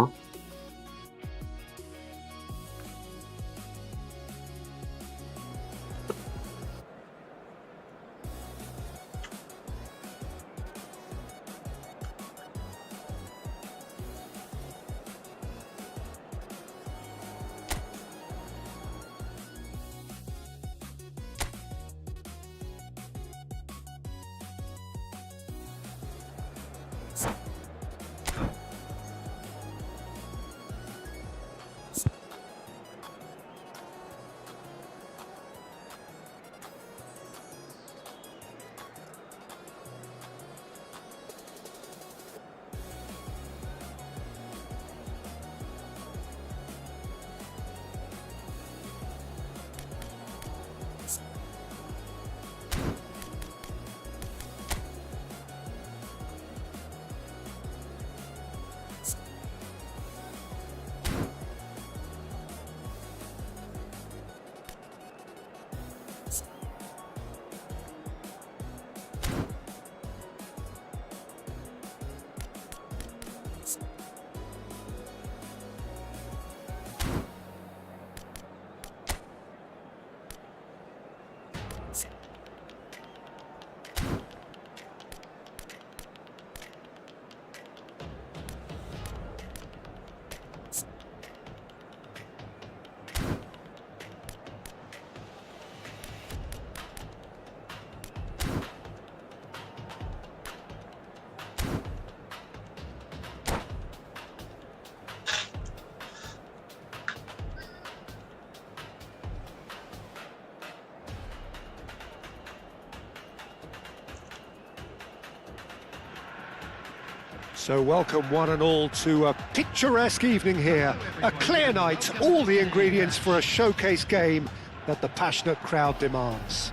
So welcome one and all to a picturesque evening here. A clear night, all the ingredients for a showcase game that the passionate crowd demands.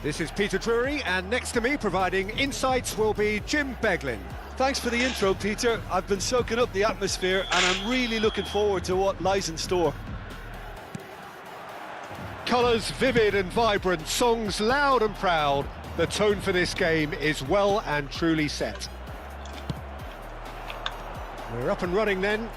This is Peter Drury, and next to me providing insights will be Jim Beglin. Thanks for the intro, Peter. I've been soaking up the atmosphere and I'm really looking forward to what lies in store. Colours vivid and vibrant, songs loud and proud. The tone for this game is well and truly set. We're up and running then.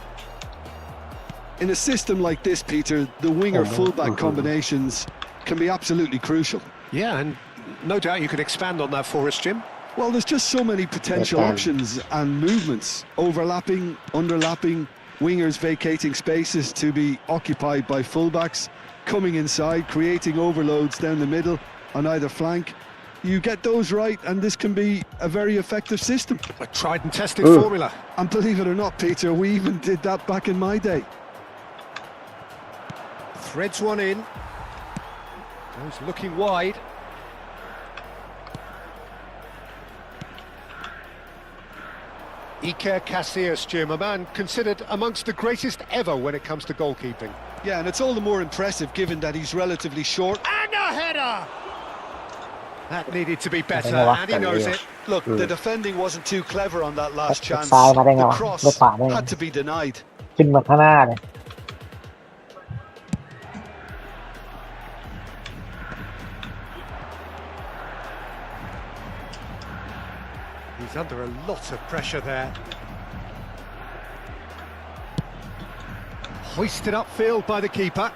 In a system like this, Peter, the winger-fullback combinations can be absolutely crucial. Yeah, and no doubt you could expand on that for us, Jim. Well, there's just so many potential options and movements. Overlapping, underlapping, wingers vacating spaces to be occupied by fullbacks, coming inside, creating overloads down the middle on either flank. You get those right and this can be a very effective system. A tried and tested formula. And believe it or not, Peter, we even did that back in my day. Threads one in. Goes looking wide. Iker Casillas, Jim, a man considered amongst the greatest ever when it comes to goalkeeping. Yeah, and it's all the more impressive given that he's relatively short. And a header! That needed to be better, and he knows it. Look, the defending wasn't too clever on that last chance. ซ้ายมาได้ไง The วะ cross เลือกขวาได้ไง had to be denied. ขึ้นมาข้างหน้าเลย He's under a lot of pressure there. Hoisted upfield by the keeper.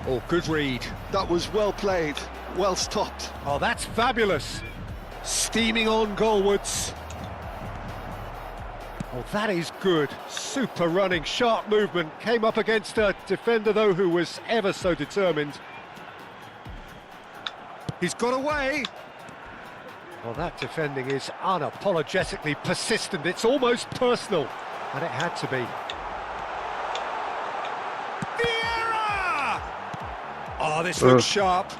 Oh, good read. That was well played, well stopped. Oh, that's fabulous. Steaming on goalwards. Oh, that is good. Super running, sharp movement. Came up against a defender, though, who was ever so determined. He's got away. Well, that defending is unapologetically persistent. It's almost personal, and it had to be. Oh, this looks sharp.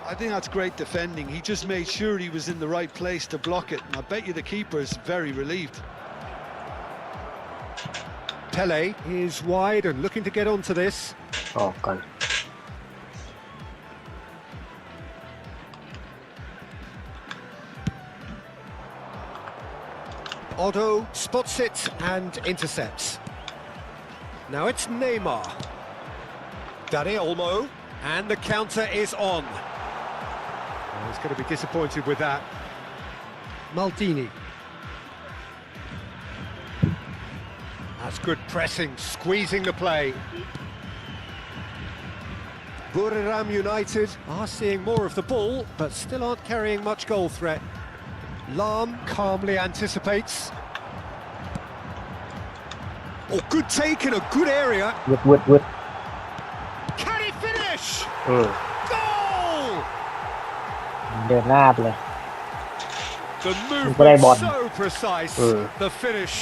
I think that's great defending. He just made sure he was in the right place to block it. And I bet you the keeper's very relieved. Pele is wide and looking to get onto this. ออกก่อน Otto spots it and intercepts. Now it's Neymar. Dani Olmo, and the counter is on. Oh, he's going to be disappointed with that. Maldini. That's good pressing, squeezing the play. Buriram United are seeing more of the ball, but still aren't carrying much goal threat. Lam calmly anticipates. Oh, good take in a good area. วึด Can he finish? อืม Goal! เดินหน้าไปเลย The Play ball. movement so precise, the finish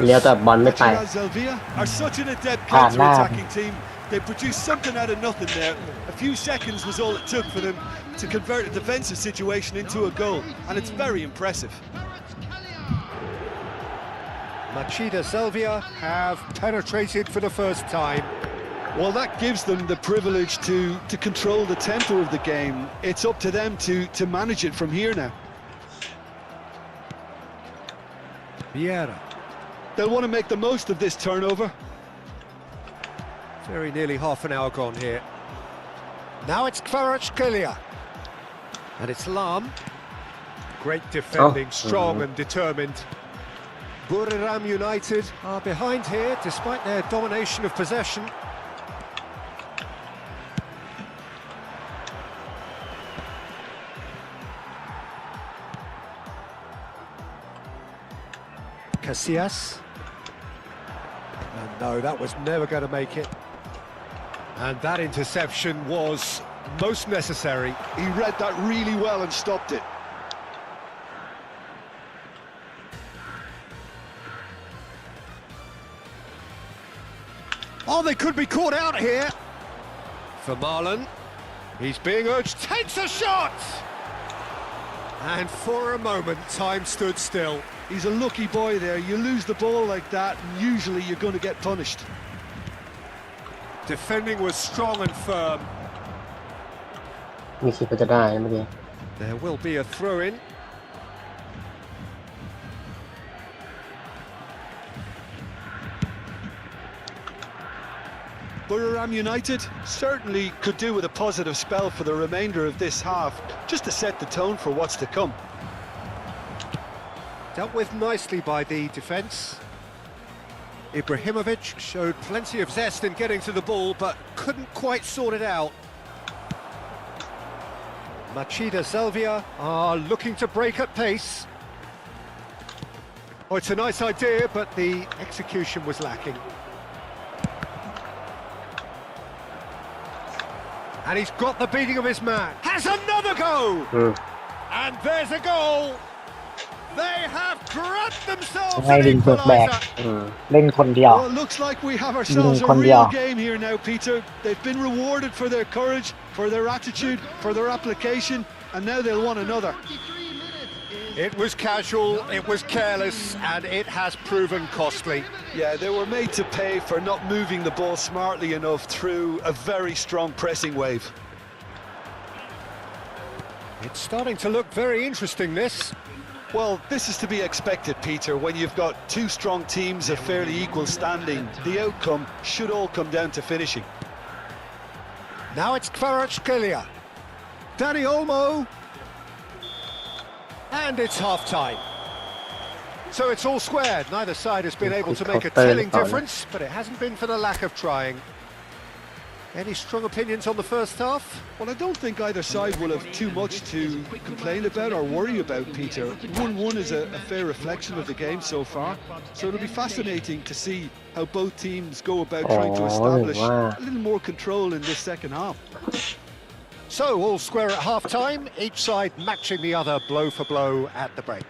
เลี้ยว sumptuous. แต่บอลไม่ไป Zelvia are such an adept Ah, nah. counter-attacking team. They produced something out of nothing there. A few seconds was all it took for them to convert a defensive situation into a goal, and it's very impressive. Machida Selvia have penetrated for the first time. Well, that gives them the privilege to control the tempo of the game. It's up to them to manage it from here now. Vieira, They'll want to make the most of this turnover. very nearly half an hour gone here. Now it's Kvaratskhelia. And it's Lam. Great defending, strong and determined. Buriram United are behind here despite their domination of possession. Casillas. And no, that was never going to make it. And that interception was most necessary. He read that really well and stopped it. Oh, they could be caught out here. For Marlon. He's being urged, takes a shot! And for a moment, time stood still. He's a lucky boy there. You lose the ball like that, and usually you're going to get punished. Defending was strong and firm. มีคิดว่าจะได้นะเมื่อกี้ There will be a throw-in. Buriram United certainly could do with a positive spell for the remainder of this half, just to set the tone for what's to come. Dealt with nicely by the defence. Ibrahimovic showed plenty of zest in getting to the ball, but couldn't quite sort it out. Machida Selvia are looking to break at pace. Oh, it's a nice idea, but the execution was lacking. And he's got the beating of his man. Has another go! And there's a goal! They have grabbed themselves ให้ an ลิงเบิกแบก equaliser. เล่นคนเดียว Well, it looks like we have ourselves a Con real Dio. game here now, Peter. They've been rewarded for their courage, for their attitude, for their application, and now they'll want another. It was casual, it was careless, and it has proven costly. Yeah, they were made to pay for not moving the ball smartly enough through a very strong pressing wave. It's starting to look very interesting, this. Well, this is to be expected, Peter. When you've got two strong teams of fairly equal standing, the outcome should all come down to finishing. Now it's Kvaratskhelia. Danny Olmo. And it's half-time. So it's all squared. Neither side has been able to make a telling difference, but it hasn't been for the lack of trying. Any strong opinions on the first half? Well, I don't think either side will have too much to complain about or worry about, Peter. 1-1 is a fair reflection of the game so far, so it'll be fascinating to see how both teams go about trying to establish a little more control in this second half. So all square at half-time, each side matching the other blow for blow at the break.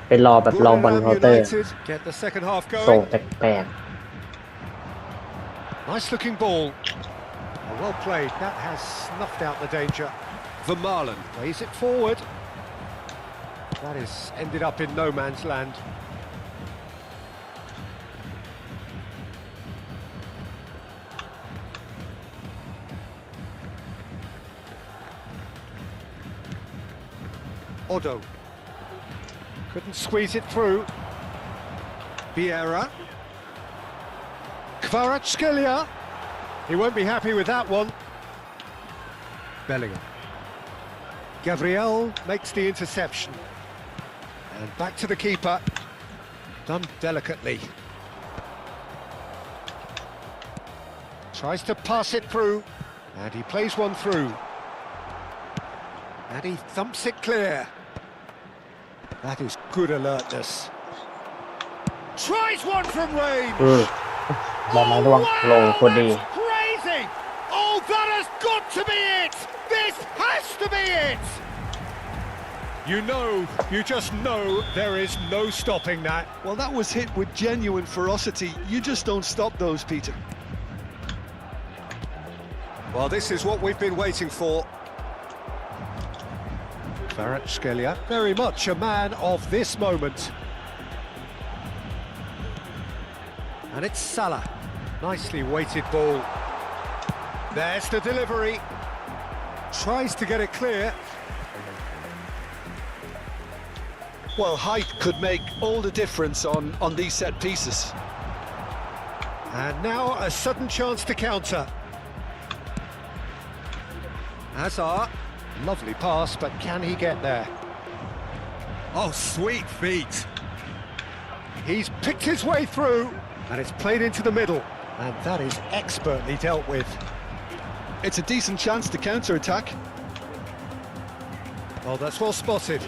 ไปรอแบบลองบอลเคาน์เตอร์ United get the second half ส่ง going. แปลก Nice looking ball. Well played. That has snuffed out the danger. Vermaelen plays it forward. That has ended up in no man's land. Odo couldn't squeeze it through. Vieira. Kvaratskhelia. He won't be happy with that one. Bellingham. Gabriel makes the interception. And back to the keeper. Done delicately. Tries to pass it through. And he plays one through. And he thumps it clear. That is good alertness. Tries one from range. บอลไม้ร่วง ลงพอดี That's crazy! Oh, that has got to be it! This has to be it! You just know there is no stopping that. Well, that was hit with genuine ferocity. You just don't stop those, Peter. Well, this is what we've been waiting for. Kvaratskhelia, very much a man of this moment. And it's Salah. Nicely weighted ball. There's the delivery. Tries to get it clear. Well, height could make all the difference on these set pieces. And now a sudden chance to counter. Hazard, lovely pass, but can he get there? Oh, sweet feet. He's picked his way through, and it's played into the middle, and that is expertly dealt with. It's a decent chance to counter-attack. Well, that's well spotted.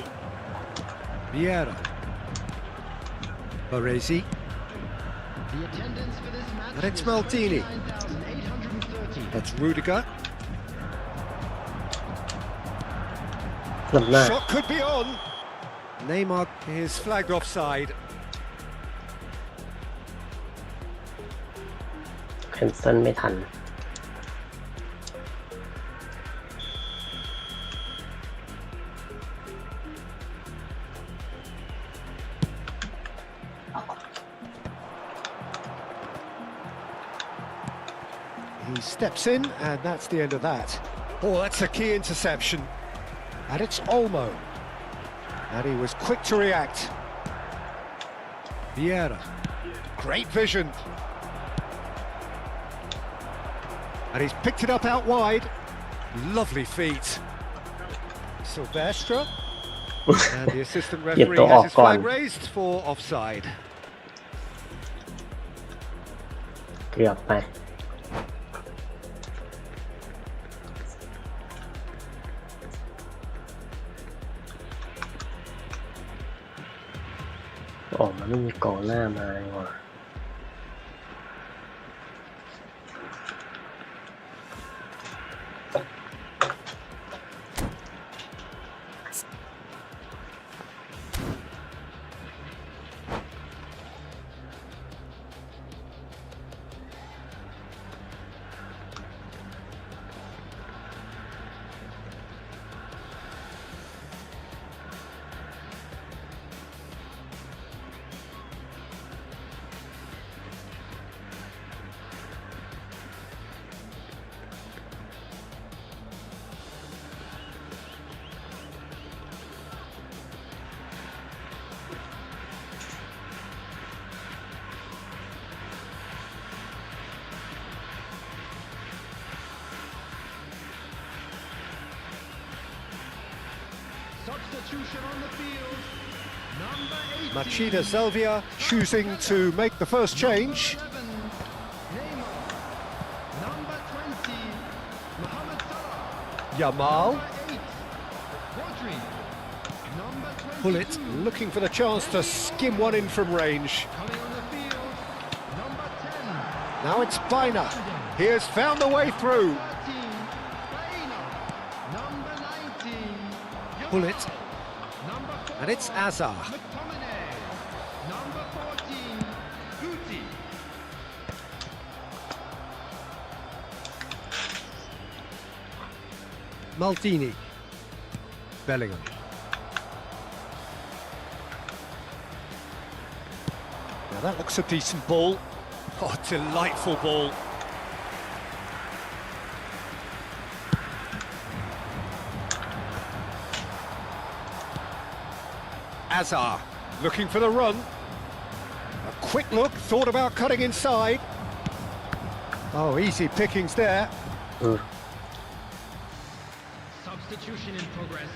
Vieira. Baresi. And it's Maldini. That's Rudiger. ลำหน้า Shot could be on. Neymar is flagged offside. แคนเซิลไม่ทัน He steps in, and that's the end of that. Oh, that's a key interception. And it's Olmo. And he was quick to react. Vieira. Great vision. And he's picked it up out wide. Lovely feet. Silvestre. And the assistant referee has his flag raised for offside. เกือบไปมันไม่มีกองหน้ามาเลยว่ะSubstitution on the field. Number 18. Machida Selvia choosing to make the first change. Number 11, Neymar. Number 20, Mohamed Salah. Yamal. Number 8, Rodri. Number 22. Pullet looking for the chance to skim one in from range. Coming on the field. Number 10. Now it's Bina. He has found the way through. 13, Reina. Number 19. Pullet. Number 4. And it's Azar. McTominay. Number 14, Guti. Maldini. Bellingham. Now that looks a decent ball. Oh, delightful ball. Azar looking for the run. A quick look, thought about cutting inside. Oh, easy pickings there. Substitution in progress.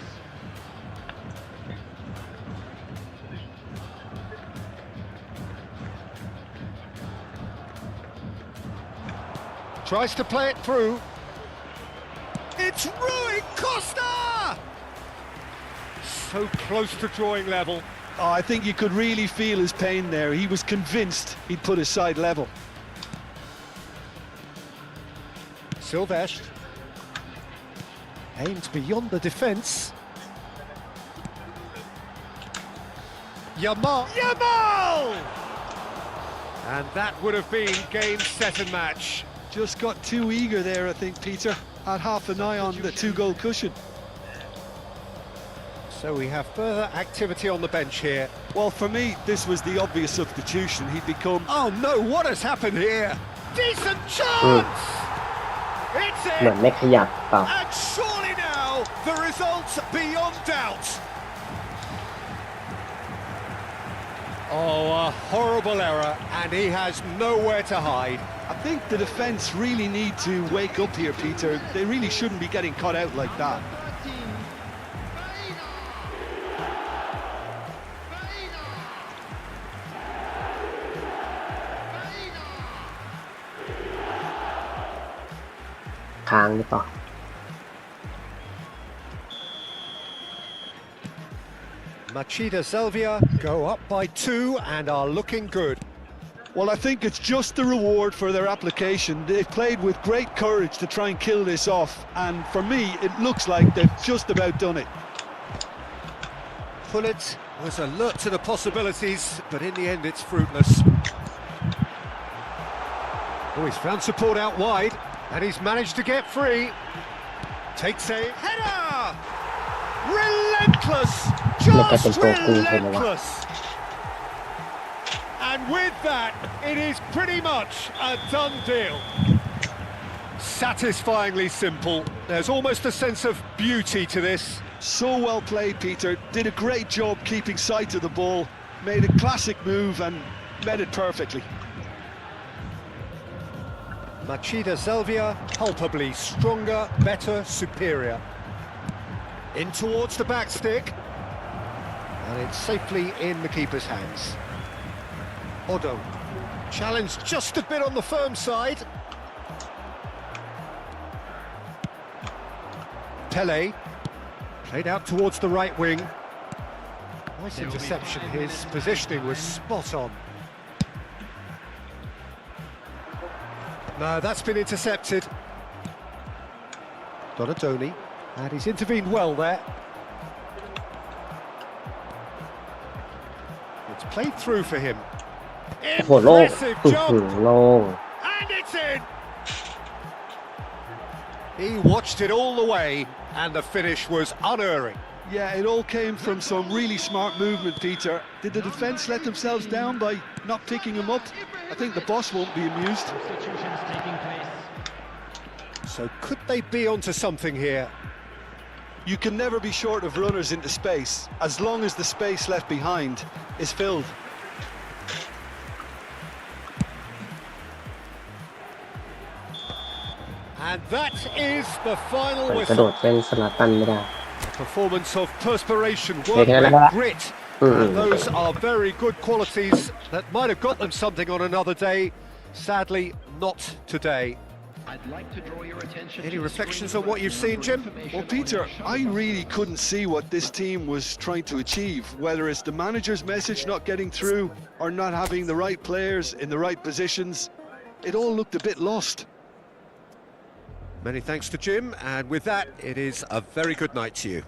Tries to play it through. It's Rui Costa! So close to drawing level. Oh, I think you could really feel his pain there. He was convinced he'd put his side level. Silvestre aimed beyond the defence. Yamal! And that would have been game, set and match. Just got too eager there, I think, Peter. Had half an eye on the 2-goal cushion. So we have further activity on the bench here. Well, for me, this was the obvious substitution. He'd become... Oh no, what has happened here? Decent chance! It's เหมือน in! ไม่ขยับเปล่า And surely now, the result's beyond doubt. Oh, a horrible error, and he has nowhere to hide. I think the defence really need to wake up here, Peter. They really shouldn't be getting caught out like that. 13, Reina. Reina. ค้างหรือเปล่า Machida Selvia go up by 2 and are looking good. Well, I think it's just the reward for their application. They've played with great courage to try and kill this off, and for me, it looks like they've just about done it. Pullet was alert to the possibilities, but in the end it's fruitless. Oh, he's found support out wide, and he's managed to get free. Takes a header! Relentless! Just relentless! And with that, it is pretty much a done deal. satisfyingly simple. There's almost a sense of beauty to this. So well played, Peter. Did a great job keeping sight of the ball. Made a classic move and met it perfectly. Machida Zelvia, palpably stronger, better, superior. In towards the back stick. And it's safely in the keeper's hands. Odo, challenged just a bit on the firm side. Pele, played out towards the right wing. Nice interception, his positioning was spot on. No, that's been intercepted. Donadoni, and he's intervened well there. It's played through for him. โอ้โหโล่ง Impressive โล่ง job, and it's in. He watched it all the way, and the finish was unerring. Yeah, it all came from some really smart movement, Peter. Did the defence let themselves down by not picking him up? I think the boss won't be amused. Substitutions taking place. So could they be onto something here? You can never be short of runners into space, as long as the space left behind is filled. And that is the final กระโด whistle. ดเป็นสลัดตันไม่ได้ A performance of perspiration, work Okay, with let's- grit. And those are very good qualities that might have got them something on another day. Sadly, not today. I'd like to draw your attention Any to the reflections screen on what you've seen, Jim? Well, Peter, I really couldn't see what this team was trying to achieve, whether it's the manager's message not getting through or not having the right players in the right positions. It all looked a bit lost. Many thanks to Jim, and with that, it is a very good night to you.